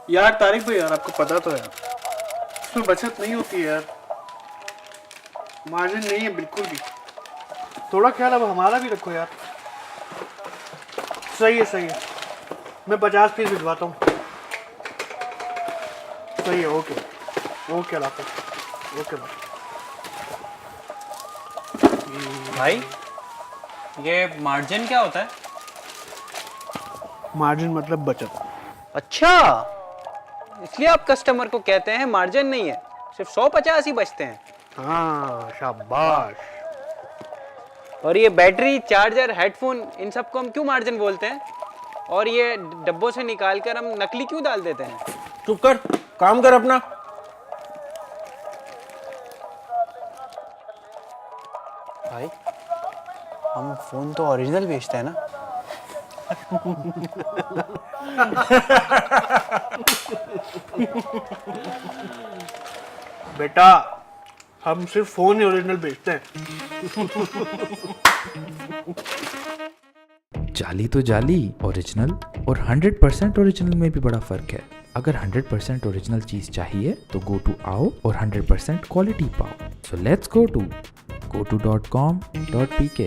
यार तारिक भाई, यार आपको पता तो है इसमें बचत नहीं होती है यार, मार्जिन नहीं है बिल्कुल भी। थोड़ा ख्याल अब हमारा भी रखो यार। सही है सही है, मैं 50 पीस भिजवाता हूँ। सही है, ओके ओके अल्लाह हाफ़िज़, ओके भाई ये मार्जिन क्या होता है? मार्जिन मतलब बचत। अच्छा, इसलिए आप कस्टमर को कहते हैं मार्जिन नहीं है, सिर्फ 150 ही बचते हैं। हाँ शाबाश। और ये बैटरी, चार्जर, हेडफोन, इन सब को हम क्यों मार्जिन बोलते हैं? और ये डब्बों से निकाल कर हम नकली क्यों डाल देते हैं? चुप कर, काम कर अपना। भाई हम फोन तो ओरिजिनल बेचते हैं ना? बेटा हम सिर्फ फोन ही ओरिजिनल बेचते हैं। जाली तो जाली, ओरिजिनल और 100% ओरिजिनल में भी बड़ा फर्क है। अगर 100% ओरिजिनल चीज चाहिए तो गो टू आओ और 100% क्वालिटी पाओ। So let's go to goto.com.pk।